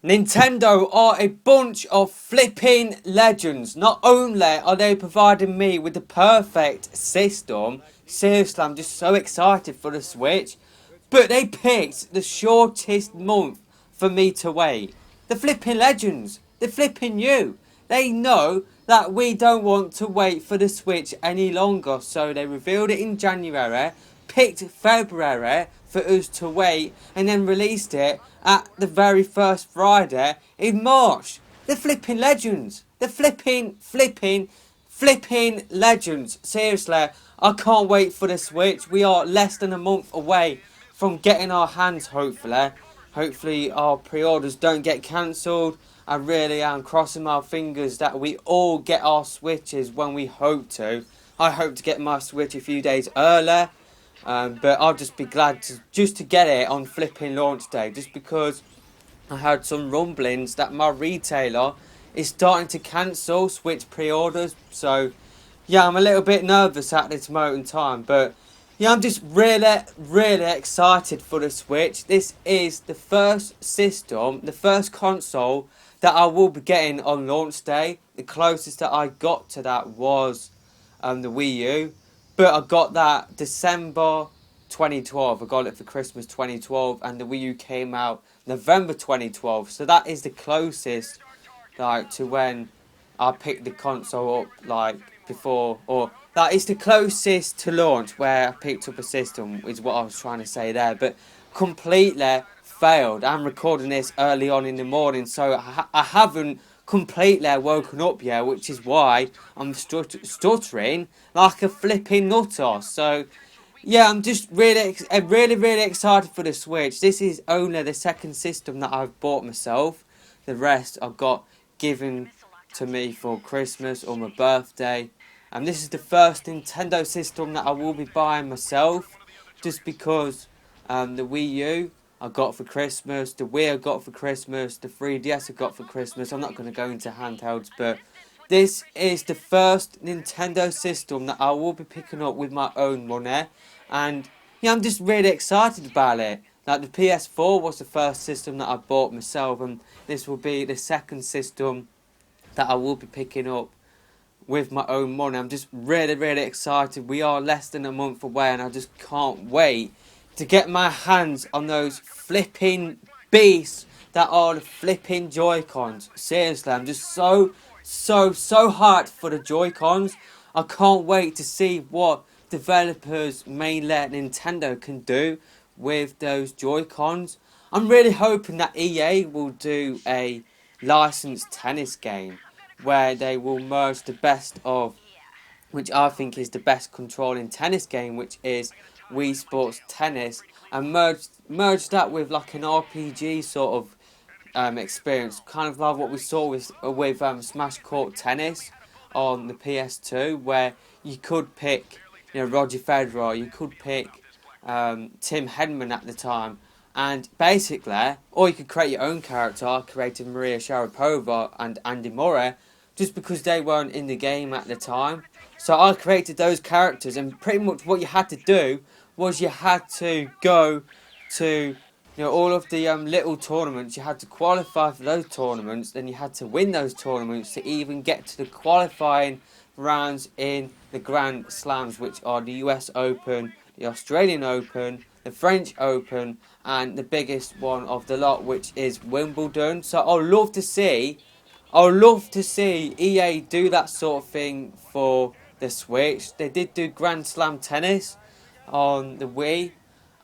Nintendo are a bunch of flipping legends. Not only are they providing me with the perfect system, seriously, I'm just so excited for the Switch, but they picked the shortest month for me to wait. The flipping legends, the flipping you. They know that we don't want to wait for the Switch any longer, so they revealed it in January, picked February for us to wait, and then released it at the very first Friday in March. The flipping legends. The flipping legends. Seriously, I can't wait for the Switch. We are less than a month away from getting our hands, hopefully. Hopefully our pre-orders don't get cancelled. I really am crossing my fingers that we all get our Switches when we hope to. I hope to get my Switch a few days earlier. But I'll just be glad to get it on flipping launch day, just because I heard some rumblings that my retailer is starting to cancel Switch pre-orders. So yeah, I'm a little bit nervous at this moment in time, but yeah, I'm just really excited for the Switch. This is the first system, the first console that I will be getting on launch day. The closest that I got to that was the Wii U, but I got that December 2012. I got it for Christmas 2012, and the Wii U came out November 2012. So that is the closest, like, to when I picked the console up, like, before, or that is the closest to launch where I picked up a system, is what I was trying to say there. But completely failed. I'm recording this early on in the morning, so I haven't completely woken up yet, which is why I'm stuttering like a flipping nutter. So yeah, I'm just really excited for the Switch. This is only the second system that I've bought myself. The rest I got given to me for Christmas or my birthday. And this is the first Nintendo system that I will be buying myself, just because the Wii U I got for Christmas, the Wii I got for Christmas, the 3DS I got for Christmas. I'm not going to go into handhelds, but this is the first Nintendo system that I will be picking up with my own money. And yeah, I'm just really excited about it. Like, the PS4 was the first system that I bought myself, and this will be the second system that I will be picking up with my own money. I'm just really excited. We are less than a month away, and I just can't wait to get my hands on those flipping beasts that are the flipping Joy-Cons. Seriously, I'm just so hyped for the Joy-Cons. I can't wait to see what developers, mainly Nintendo, can do with those Joy-Cons. I'm really hoping that EA will do a licensed tennis game where they will merge the best of, which I think is the best controlling tennis game, which is Wii Sports Tennis, and merge that with like an RPG sort of experience, kind of like what we saw with Smash Court Tennis on the PS2, where you could pick, Roger Federer, you could pick Tim Henman at the time, and basically, or you could create your own character. I created Maria Sharapova and Andy Murray, just because they weren't in the game at the time. So I created those characters, and pretty much what you had to do was you had to go to all of the little tournaments. You had to qualify for those tournaments, then you had to win those tournaments to even get to the qualifying rounds in the Grand Slams, which are the US Open, the Australian Open, the French Open, and the biggest one of the lot, which is Wimbledon. So I'd love to see EA do that sort of thing for the Switch. They did do Grand Slam Tennis on the Wii.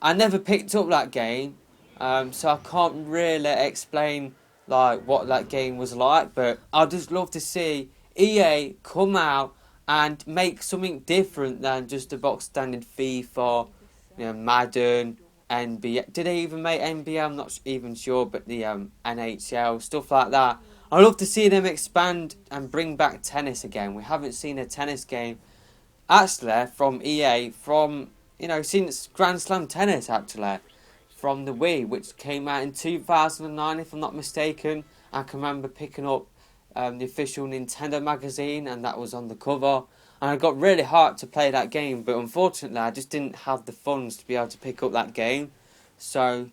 I never picked up that game, so I can't really explain like what that game was like. But I'd just love to see EA come out and make something different than just the box standard FIFA, Madden, NBA. Did they even make NBA? I'm not even sure, but the NHL, stuff like that. I'd love to see them expand and bring back tennis again. We haven't seen a tennis game actually from EA since Grand Slam Tennis, actually, from the Wii, which came out in 2009 if I'm not mistaken. I can remember picking up the official Nintendo magazine, and that was on the cover, and I got really hyped to play that game, but unfortunately I just didn't have the funds to be able to pick up that game. So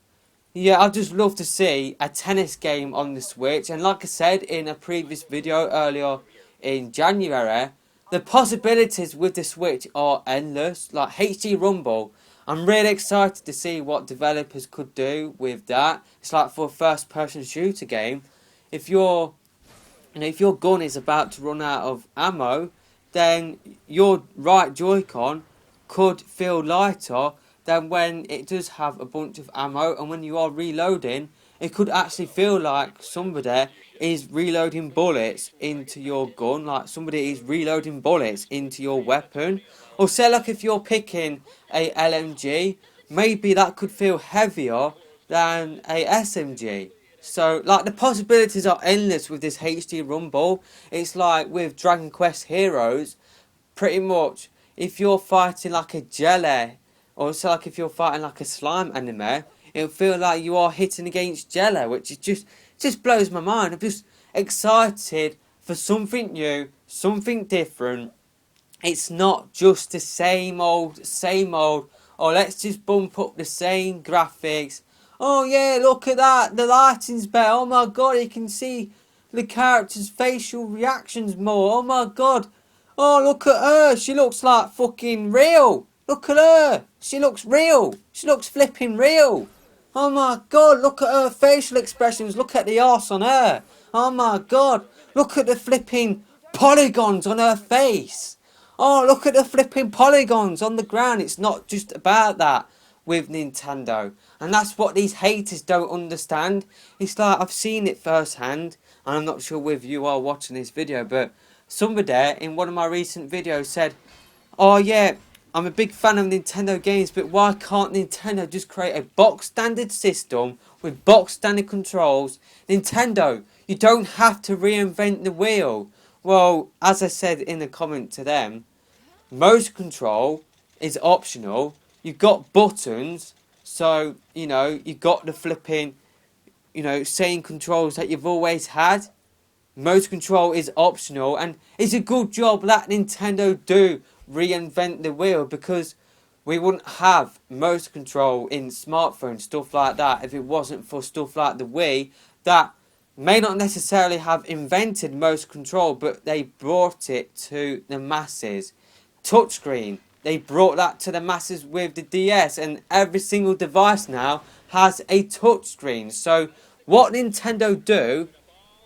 Yeah, I'd just love to see a tennis game on the Switch. And like I said in a previous video earlier in January, the possibilities with the Switch are endless. Like HD Rumble, I'm really excited to see what developers could do with that. It's like for a first-person shooter game. If your, if your gun is about to run out of ammo, then your right Joy-Con could feel lighter than when it does have a bunch of ammo, and when you are reloading, it could actually feel like somebody is reloading bullets into your gun, like somebody is reloading bullets into your weapon. Or say like if you're picking a LMG, maybe that could feel heavier than a SMG. So, like, the possibilities are endless with this HD Rumble. It's like with Dragon Quest Heroes, pretty much, if you're fighting like a jelly, or it's like if you're fighting like a slime anime, it'll feel like you are hitting against jelly, which is just blows my mind. I'm just excited for something new, something different. It's not just the same old, or let's just bump up the same graphics. Oh yeah, look at that, the lighting's better. Oh my god, you can see the character's facial reactions more. Oh my god. Oh, look at her, she looks like fucking real. Look at her, she looks real. She looks flipping real. Oh my god, look at her facial expressions. Look at the arse on her. Oh my god, look at the flipping polygons on her face. Oh, look at the flipping polygons on the ground. It's not just about that with Nintendo. And that's what these haters don't understand. It's like I've seen it firsthand, and I'm not sure if you are watching this video, but somebody in one of my recent videos said, oh yeah, I'm a big fan of Nintendo games, but why can't Nintendo just create a box standard system with box standard controls? Nintendo, you don't have to reinvent the wheel. Well, as I said in the comment to them, motion control is optional. You've got buttons, so, you've got the flipping, same controls that you've always had. Motion control is optional, and it's a good job that Nintendo do reinvent the wheel, because we wouldn't have motion control in smartphones, stuff like that, if it wasn't for stuff like the Wii that may not necessarily have invented motion control, but they brought it to the masses. Touchscreen, they brought that to the masses with the DS, and every single device now has a touchscreen. So what Nintendo do,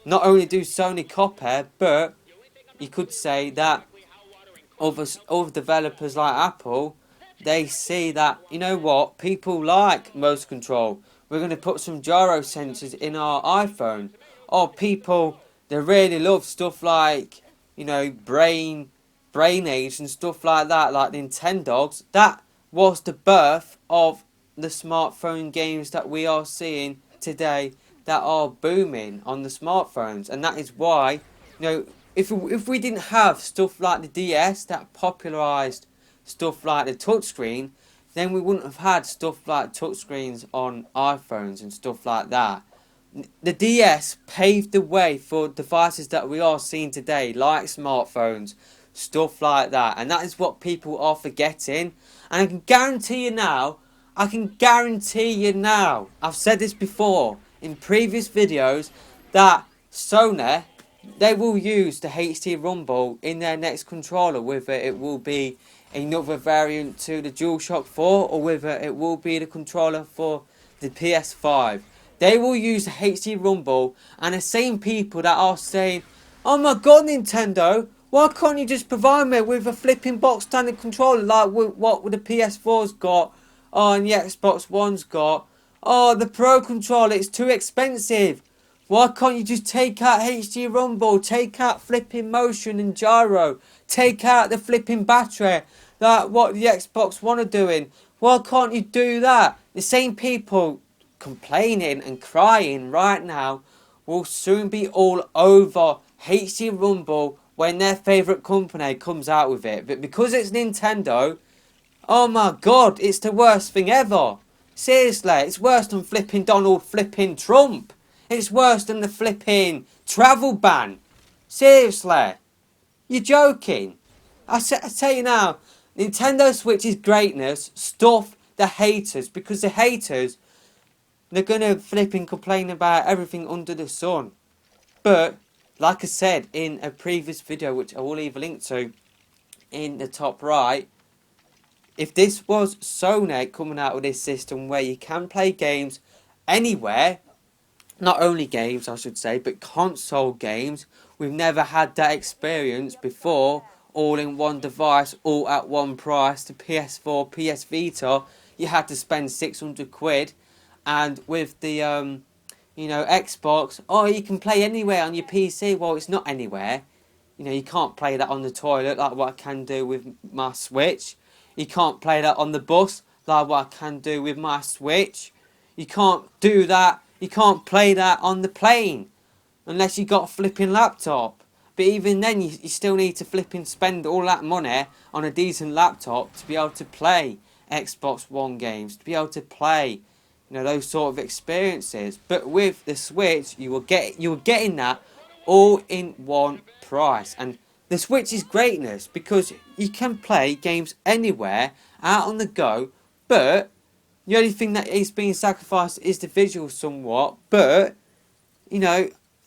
not only do Sony copy, but you could say that other developers like Apple, they see that, you know what, people like motion control. We're going to put some gyro sensors in our iPhone. Or people, they really love stuff like, brain age and stuff like that, like Nintendogs. That was the birth of the smartphone games that we are seeing today that are booming on the smartphones. And that is why, if we didn't have stuff like the DS that popularised stuff like the touchscreen, then we wouldn't have had stuff like touchscreens on iPhones and stuff like that. The DS paved the way for devices that we are seeing today, like smartphones, stuff like that. And that is what people are forgetting. And I can guarantee you now, I've said this before in previous videos, that Sony, they will use the HD Rumble in their next controller, whether it will be another variant to the DualShock 4 or whether it will be the controller for the PS5. They will use the HD Rumble, and the same people that are saying, oh my god, Nintendo, why can't you just provide me with a flipping box standard controller like what the PS4's got, and the Xbox One's got? Oh, the Pro controller, it's too expensive. Why can't you just take out HD Rumble, take out flipping motion and gyro, take out the flipping battery, like what the Xbox One are doing? Why can't you do that? The same people complaining and crying right now will soon be all over HD Rumble when their favourite company comes out with it. But because it's Nintendo, oh my god, it's the worst thing ever. Seriously, it's worse than flipping Donald flipping Trump. It's worse than the flipping travel ban. Seriously, you're joking. I tell you now, Nintendo Switch's greatness stuff the haters, because the haters, They're going to flipping complain about everything under the sun. But, like I said in a previous video, which I will leave a link to in the top right, if this was Sony coming out with this system where you can play games anywhere, not only games I should say, but console games, we've never had that experience before, all in one device, all at one price. The PS4, PS Vita, you had to spend 600 quid, and with the Xbox, oh, you can play anywhere on your PC. Well, it's not anywhere. You can't play that on the toilet like what I can do with my Switch. You can't play that on the bus like what I can do with my Switch. You can't do that. You can't play that on the plane unless you got a flipping laptop. But even then, you still need to flipping spend all that money on a decent laptop to be able to play Xbox One games, to be able to play, those sort of experiences. But with the Switch, you were getting that all in one price. And the Switch's greatness, because you can play games anywhere, out on the go, but the only thing that is being sacrificed is the visual somewhat. But,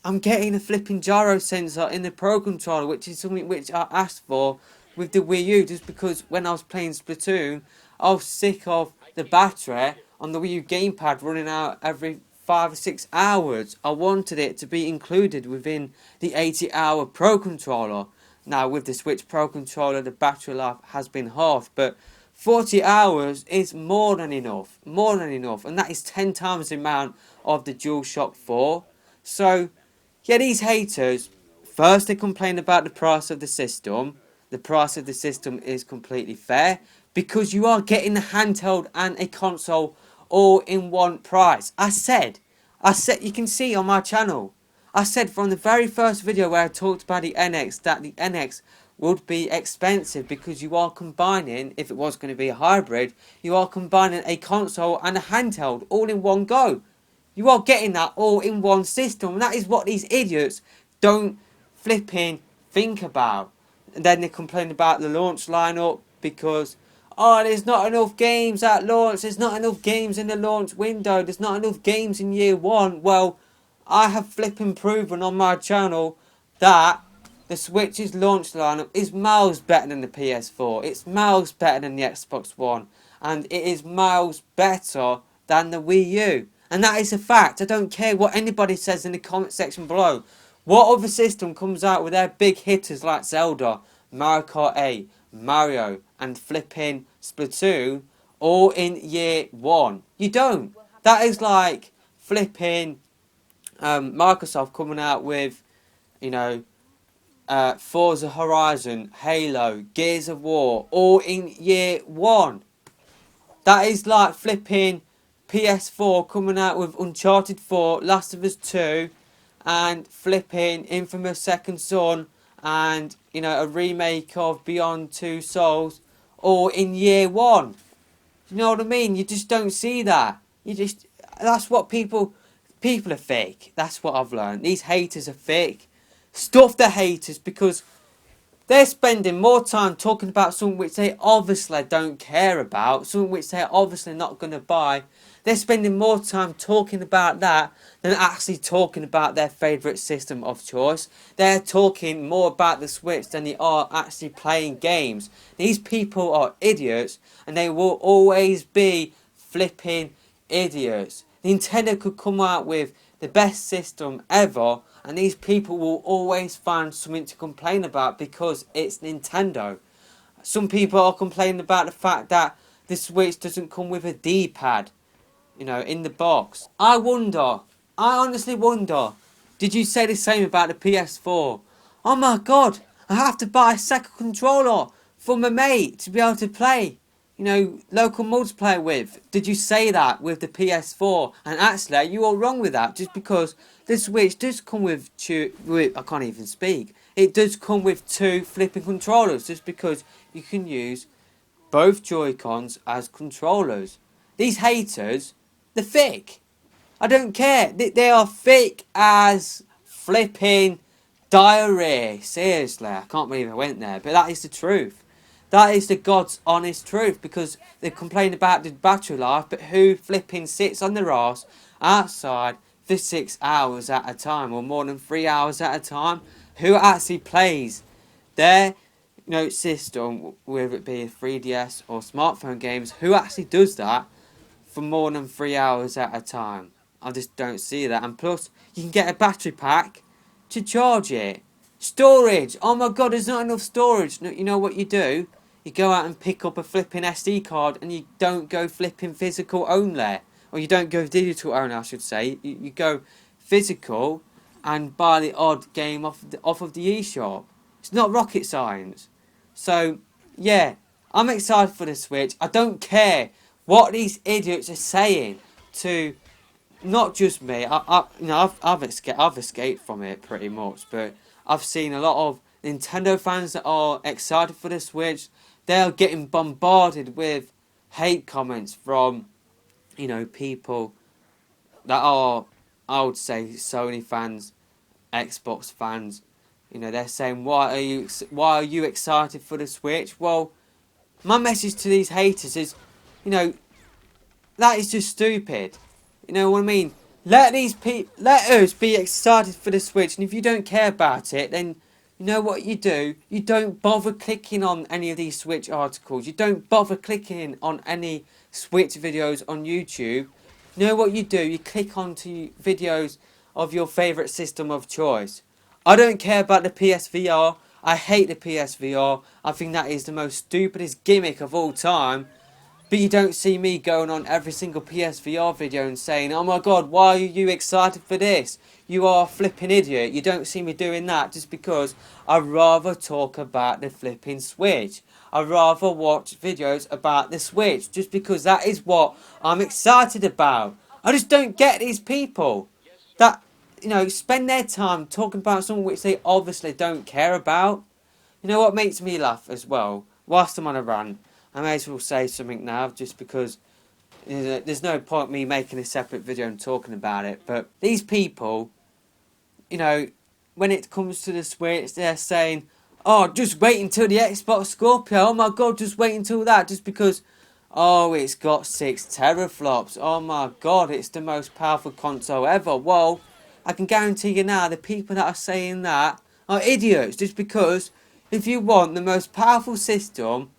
I'm getting a flipping gyro sensor in the Pro Controller, which is something which I asked for with the Wii U, just because when I was playing Splatoon, I was sick of the battery on the Wii U gamepad running out every 5 or 6 hours. I wanted it to be included within the 80-hour Pro Controller. Now, with the Switch Pro Controller, the battery life has been halved, but 40 hours is more than enough, and that is 10 times the amount of the DualShock 4. So, yeah, these haters, first they complain about the price of the system. The price of the system is completely fair, because you are getting a handheld and a console all in one price. I said, you can see on my channel, I said from the very first video where I talked about the NX that the NX would be expensive, because you are combining, if it was going to be a hybrid, you are combining a console and a handheld all in one go. You are getting that all in one system, and that is what these idiots don't flipping think about. And then they complain about the launch lineup because, oh, there's not enough games at launch, there's not enough games in the launch window, there's not enough games in year one. Well, I have flipping proven on my channel that the Switch's launch lineup is miles better than the PS4. It's miles better than the Xbox One. And it is miles better than the Wii U. And that is a fact. I don't care what anybody says in the comment section below. What other system comes out with their big hitters like Zelda, Mario Kart 8, Mario, and flipping Splatoon all in year one? You don't. That is like flipping Microsoft coming out with, Forza Horizon, Halo, Gears of War, all in year one. That is like flipping PS4 coming out with Uncharted 4, Last of Us 2, and flipping Infamous Second Son, and a remake of Beyond Two Souls, all in year one. You know what I mean? You just don't see that. That's what people are fake. That's what I've learned. These haters are fake. Stuff the haters, because they're spending more time talking about something which they obviously don't care about, something which they're obviously not going to buy. They're spending more time talking about that than actually talking about their favourite system of choice. They're talking more about the Switch than they are actually playing games. These people are idiots, and they will always be flipping idiots. Nintendo could come out with the best system ever, and these people will always find something to complain about because it's Nintendo. Some people are complaining about the fact that the Switch doesn't come with a D-pad, in the box. I honestly wonder, did you say the same about the PS4? Oh my god, I have to buy a second controller for my mate to be able to play, local multiplayer with. Did you say that with the PS4? And actually, you are wrong with that, just because the Switch does come with I can't even speak. It does come with two flipping controllers, just because you can use both Joy-Cons as controllers. These haters, they're fake. I don't care. They are fake as flipping diarrhea. Seriously, I can't believe I went there, but that is the truth. That is the God's honest truth, because they complain about the battery life, but who flipping sits on their arse outside for 6 hours at a time, or more than 3 hours at a time, who actually plays their system, whether it be a 3DS or smartphone games, who actually does that for more than 3 hours at a time? I just don't see that. And plus, you can get a battery pack to charge it. Storage! Oh my god, there's not enough storage. You know what you do? You go out and pick up a flipping SD card, and you don't go flipping physical only. Or you don't go digital only, I should say. You go physical and buy the odd game off of the eShop. It's not rocket science. So, yeah, I'm excited for the Switch. I don't care what these idiots are saying to not just me. I've escaped from it pretty much, but I've seen a lot of Nintendo fans that are excited for the Switch. They are getting bombarded with hate comments from, people that are, I would say, Sony fans, Xbox fans. They're saying, why are you excited for the Switch? Well, my message to these haters is, that is just stupid. You know what I mean? Let us be excited for the Switch, and if you don't care about it, then you know what you do? You don't bother clicking on any of these Switch articles. You don't bother clicking on any Switch videos on YouTube. You know what you do? You click onto videos of your favourite system of choice. I don't care about the PSVR. I hate the PSVR. I think that is the most stupidest gimmick of all time. But you don't see me going on every single PSVR video and saying, oh my god, why are you excited for this? You are a flipping idiot. You don't see me doing that just because I'd rather talk about the flipping Switch. I'd rather watch videos about the Switch just because that is what I'm excited about. I just don't get these people that, spend their time talking about something which they obviously don't care about. You know what makes me laugh as well? Whilst I'm on a rant, I may as well say something now just because there's no point me making a separate video and talking about it. But these people, when it comes to the Switch, they're saying, oh, just wait until the Xbox Scorpio. Oh my god, just wait until that. Just because, oh, it's got 6 teraflops. Oh my god, it's the most powerful console ever. Well, I can guarantee you now, the people that are saying that are idiots. Just because if you want the most powerful system,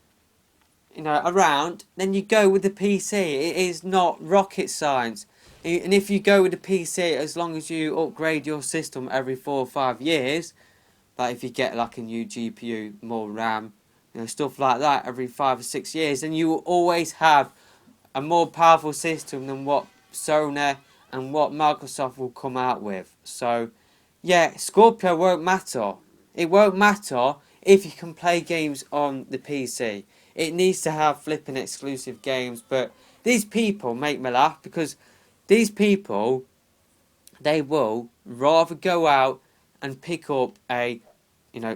around, then you go with the PC. It is not rocket science. And if you go with the PC, as long as you upgrade your system every 4 or 5 years, like if you get like a new GPU, more RAM, stuff like that every 5 or 6 years, then you will always have a more powerful system than what Sony and what Microsoft will come out with. So, yeah, Scorpio won't matter. It won't matter if you can play games on the PC. It needs to have flipping exclusive games, but these people make me laugh because these people, they will rather go out and pick up a,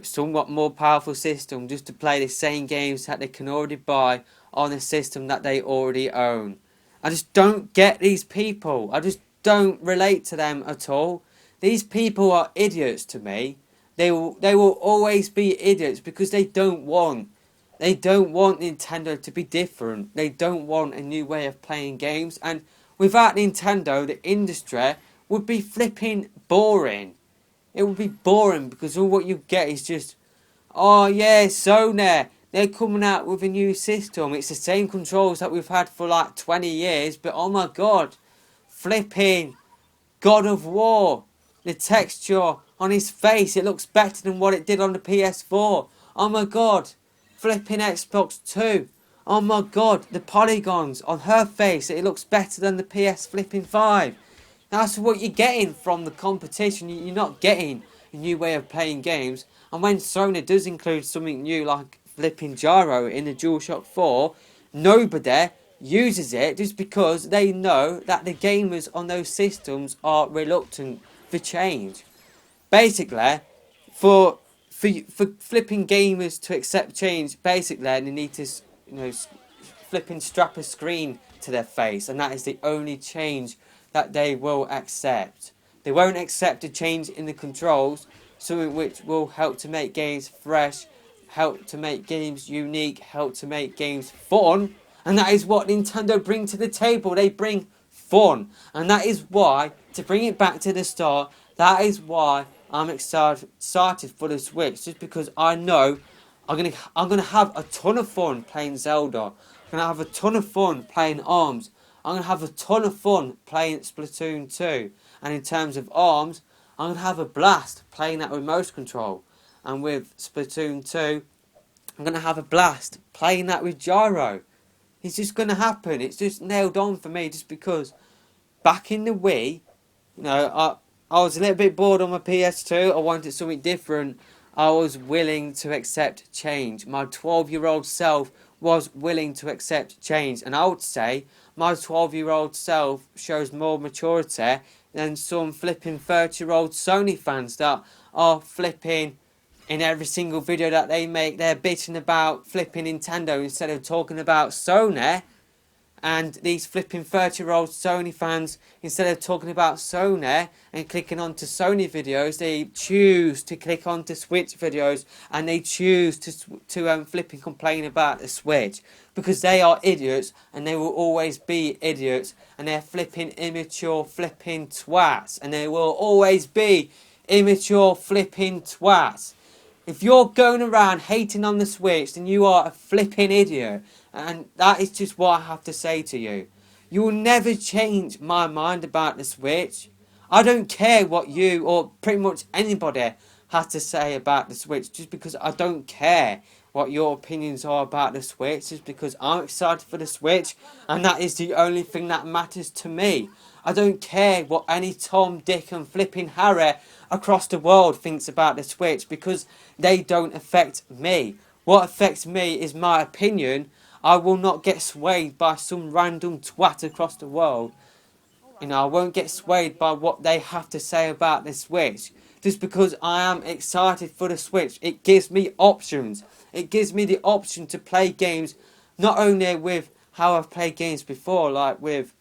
somewhat more powerful system just to play the same games that they can already buy on a system that they already own. I just don't get these people. I just don't relate to them at all. These people are idiots to me. They will always be idiots because they don't want Nintendo to be different. They don't want a new way of playing games. And without Nintendo, the industry would be flipping boring. It would be boring because all what you get is just, oh yeah, Sony, they're coming out with a new system. It's the same controls that we've had for like 20 years. But oh my god, flipping God of War. The texture on his face, it looks better than what it did on the PS4. Oh my god. Flipping Xbox 2. Oh my god, the polygons on her face, it looks better than the PS flipping 5. That's what you're getting from the competition. You're not getting a new way of playing games. And when Sony does include something new like flipping gyro in the DualShock 4, nobody uses it just because they know that the gamers on those systems are reluctant for change. Basically, for flipping gamers to accept change, basically they need to flipping strap a screen to their face, and that is the only change that they will accept. They won't accept a change in the controls, something which will help to make games fresh, help to make games unique, help to make games fun, and that is what Nintendo bring to the table. They bring fun. And that is why, to bring it back to the start, that is why I'm excited for the Switch. Just because I know I'm gonna have a ton of fun playing Zelda. I'm gonna have a ton of fun playing ARMS. I'm gonna have a ton of fun playing Splatoon 2. And in terms of ARMS, I'm gonna have a blast playing that with mouse control. And with Splatoon 2, I'm going to have a blast playing that with gyro. It's just going to happen. It's just nailed on for me just because back in the Wii, I was a little bit bored on my PS2. I wanted something different. I was willing to accept change. My 12-year-old self was willing to accept change. And I would say my 12-year-old self shows more maturity than some flipping 30-year-old Sony fans that are flipping in every single video that they make. They're bitching about flipping Nintendo instead of talking about Sony. And these flipping 30-year-old Sony fans, instead of talking about Sony and clicking onto Sony videos, they choose to click onto Switch videos, and they choose to flipping complain about the Switch because they are idiots and they will always be idiots, and they're flipping immature flipping twats, and they will always be immature flipping twats. If you're going around hating on the Switch, then you are a flipping idiot. And that is just what I have to say to you. You will never change my mind about the Switch. I don't care what you or pretty much anybody has to say about the Switch, just because I don't care what your opinions are about the Switch, just because I'm excited for the Switch, and that is the only thing that matters to me. I don't care what any Tom, Dick and flipping Harry across the world thinks about the Switch, because they don't affect me. What affects me is my opinion. I will not get swayed by some random twat across the world. I won't get swayed by what they have to say about the Switch. Just because I am excited for the Switch, it gives me options. It gives me the option to play games, not only with how I've played games before, like with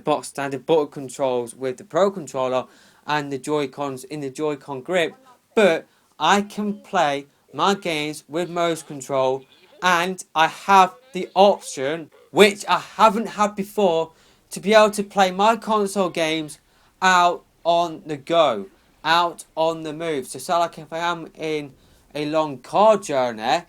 box standard button controls with the Pro Controller and the Joy-Cons in the Joy-Con grip, but I can play my games with mouse control, and I have the option, which I haven't had before, to be able to play my console games out on the go, out on the move. So like if I am in a long car journey,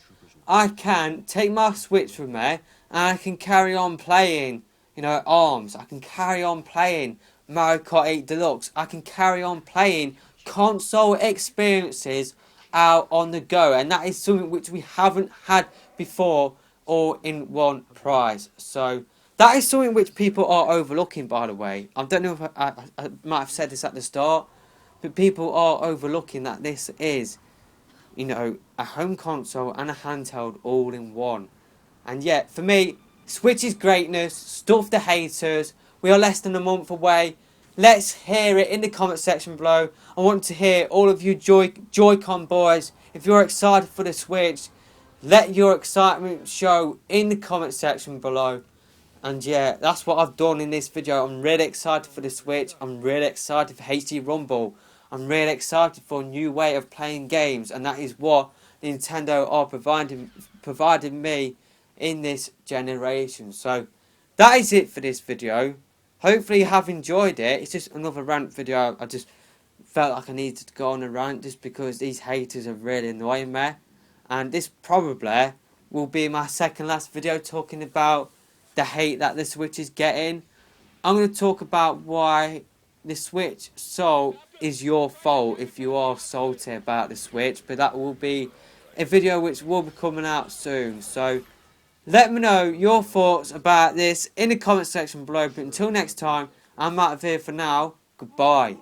I can take my Switch with me and I can carry on playing, ARMS. I can carry on playing Mario Kart 8 Deluxe. I can carry on playing console experiences out on the go. And that is something which we haven't had before, all in one prize. So that is something which people are overlooking, by the way. I don't know if I might have said this at the start, but people are overlooking that this is, a home console and a handheld all in one. And yet, for me, Switch is greatness. Stuff the haters. We are less than a month away. Let's hear it in the comment section below. I want to hear all of you Joy-Con boys. If you're excited for the Switch, let your excitement show in the comment section below. And yeah, that's what I've done in this video. I'm really excited for the Switch. I'm really excited for HD Rumble. I'm really excited for a new way of playing games. And that is what Nintendo are providing me in this generation. So that is it for this video. Hopefully you have enjoyed it. It's just another rant video. I just felt like I needed to go on a rant just because these haters are really annoying me. And this probably will be my second last video talking about the hate that the Switch is getting. I'm going to talk about why the Switch salt is your fault if you are salty about the Switch. But that will be a video which will be coming out soon. So let me know your thoughts about this in the comment section below. But until next time, I'm out of here for now. Goodbye.